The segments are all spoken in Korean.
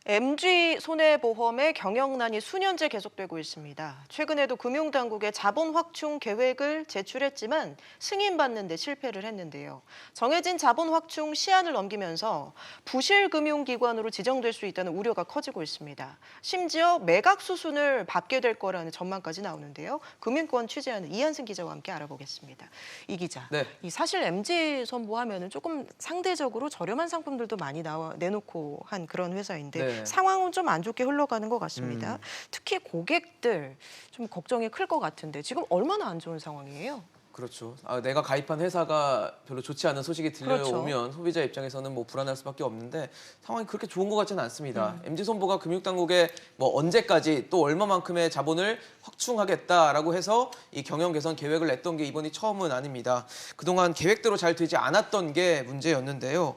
MG 손해보험의 경영난이 수년째 계속되고 있습니다. 최근에도 금융당국에 자본 확충 계획을 제출했지만 승인받는 데 실패를 했는데요. 정해진 자본 확충 시한을 넘기면서 부실 금융기관으로 지정될 수 있다는 우려가 커지고 있습니다. 심지어 매각 수순을 밟게 될 거라는 전망까지 나오는데요. 금융권 취재하는 이한승 기자와 함께 알아보겠습니다. 이 기자, 네. 사실 MG 선보하면은 조금 상대적으로 저렴한 상품들도 많이 내놓고 한 그런 회사인데 네. 상황은 좀 안 좋게 흘러가는 것 같습니다. 특히 고객들 좀 걱정이 클 것 같은데 지금 얼마나 안 좋은 상황이에요? 그렇죠. 내가 가입한 회사가 별로 좋지 않은 소식이 들려오면 그렇죠. 소비자 입장에서는 뭐 불안할 수밖에 없는데 상황이 그렇게 좋은 것 같지는 않습니다. MG손보가 금융당국에 뭐 언제까지 또 얼마만큼의 자본을 확충하겠다라고 해서 이 경영 개선 계획을 냈던 게 이번이 처음은 아닙니다. 그동안 계획대로 잘 되지 않았던 게 문제였는데요.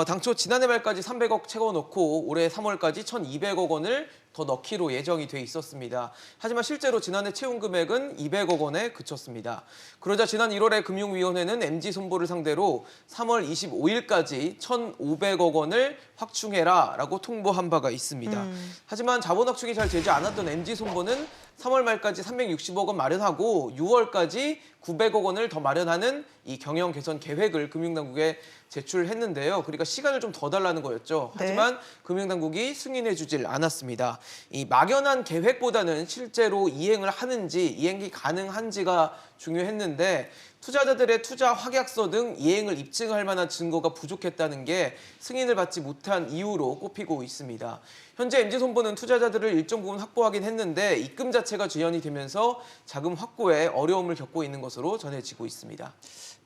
당초 지난해 말까지 300억 채워놓고 올해 3월까지 1,200억 원을 더 넣기로 예정이 돼 있었습니다. 하지만 실제로 지난해 채운 금액은 200억 원에 그쳤습니다. 그러자 지난 1월에 금융위원회는 MG손보를 상대로 3월 25일까지 1,500억 원을 확충해라라고 통보한 바가 있습니다. 하지만 자본 확충이 잘 되지 않았던 MG손보는 3월 말까지 360억 원 마련하고 6월까지 900억 원을 더 마련하는 이 경영 개선 계획을 금융당국에 제출했는데요. 그러니까 시간을 좀 더 달라는 거였죠. 네. 하지만 금융당국이 승인해 주질 않았습니다. 이 막연한 계획보다는 실제로 이행을 하는지, 이행이 가능한지가 중요했는데 투자자들의 투자 확약서 등 이행을 입증할 만한 증거가 부족했다는 게 승인을 받지 못한 이유로 꼽히고 있습니다. 현재 MG손보는 투자자들을 일정 부분 확보하긴 했는데 입금 자체가 지연이 되면서 자금 확보에 어려움을 겪고 있는 것으로 전해지고 있습니다.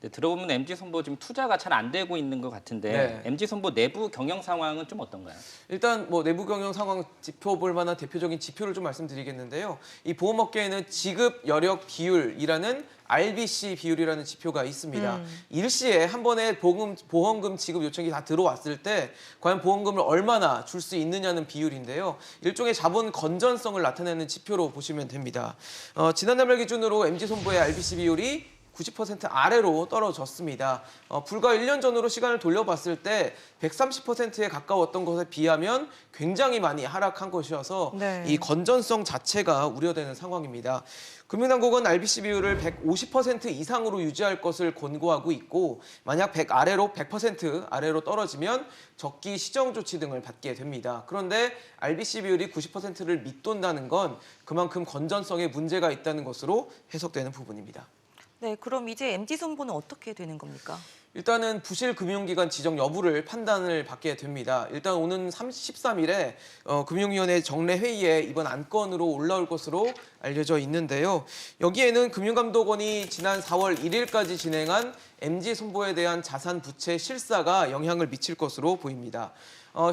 네, 들어보면 MG손보 지금 투자가 잘 안 되고 있는 것 같은데 네. MG손보 내부 경영 상황은 좀 어떤가요? 일단 뭐 내부 경영 상황 짚어볼 만한 대표적인 지표를 좀 말씀드리겠는데요. 이 보험업계에는 지급 여력 비율이라는 RBC 비율이라는 지표가 있습니다. 일시에 한 번에 보험금 지급 요청이 다 들어왔을 때 과연 보험금을 얼마나 줄 수 있느냐는 비율인데요. 일종의 자본 건전성을 나타내는 지표로 보시면 됩니다. 지난달 말 기준으로 MG손보의 RBC 비율이 90% 아래로 떨어졌습니다. 불과 1년 전으로 시간을 돌려봤을 때 130%에 가까웠던 것에 비하면 굉장히 많이 하락한 것이어서 네. 이 건전성 자체가 우려되는 상황입니다. 금융당국은 RBC 비율을 150% 이상으로 유지할 것을 권고하고 있고 만약 100% 아래로 떨어지면 적기 시정 조치 등을 받게 됩니다. 그런데 RBC 비율이 90%를 밑돈다는 건 그만큼 건전성에 문제가 있다는 것으로 해석되는 부분입니다. 네, 그럼 이제 MG손보는 어떻게 되는 겁니까? 일단은 부실 금융기관 지정 여부를 판단을 받게 됩니다. 일단 오는 13일에 금융위원회 정례 회의에 이번 안건으로 올라올 것으로 알려져 있는데요. 여기에는 금융감독원이 지난 4월 1일까지 진행한 MG손보에 대한 자산 부채 실사가 영향을 미칠 것으로 보입니다.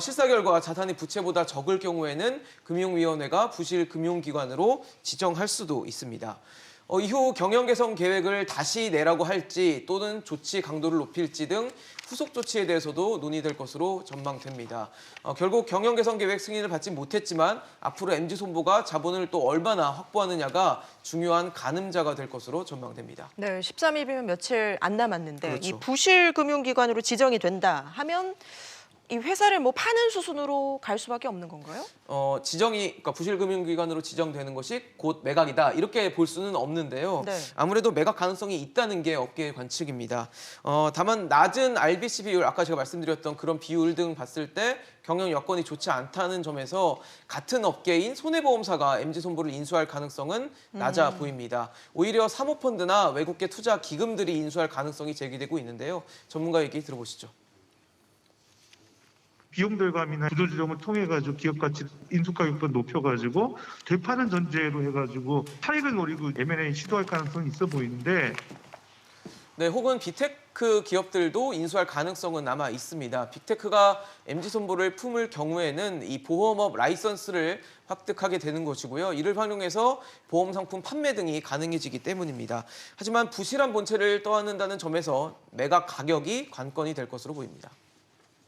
실사 결과 자산이 부채보다 적을 경우에는 금융위원회가 부실 금융기관으로 지정할 수도 있습니다. 이후 경영 개선 계획을 다시 내라고 할지 또는 조치 강도를 높일지 등 후속 조치에 대해서도 논의될 것으로 전망됩니다. 결국 경영 개선 계획 승인을 받지 못했지만 앞으로 MG손보가 자본을 또 얼마나 확보하느냐가 중요한 가늠자가 될 것으로 전망됩니다. 네, 13일이면 며칠 안 남았는데 그렇죠. 이 부실 금융기관으로 지정이 된다 하면 이 회사를 뭐 파는 수순으로 갈 수밖에 없는 건가요? 그러니까 부실금융기관으로 지정되는 것이 곧 매각이다 이렇게 볼 수는 없는데요. 네. 아무래도 매각 가능성이 있다는 게 업계의 관측입니다. 다만 낮은 RBC 비율, 아까 제가 말씀드렸던 그런 비율 등 봤을 때 경영 여건이 좋지 않다는 점에서 같은 업계인 손해보험사가 MG손보를 인수할 가능성은 낮아 보입니다. 오히려 사모펀드나 외국계 투자 기금들이 인수할 가능성이 제기되고 있는데요. 전문가 얘기 들어보시죠. 비용 절감이나 구조조정을 통해 가지고 기업 가치 인수 가격도 높여가지고 되파는 전제로 해가지고 차익을 노리고 M&A 시도할 가능성이 있어 보이는데. 네, 혹은 빅테크 기업들도 인수할 가능성은 남아 있습니다. 빅테크가 MG손보를 품을 경우에는 이 보험업 라이선스를 획득하게 되는 것이고요. 이를 활용해서 보험 상품 판매 등이 가능해지기 때문입니다. 하지만 부실한 본체를 떠안는다는 점에서 매각 가격이 관건이 될 것으로 보입니다.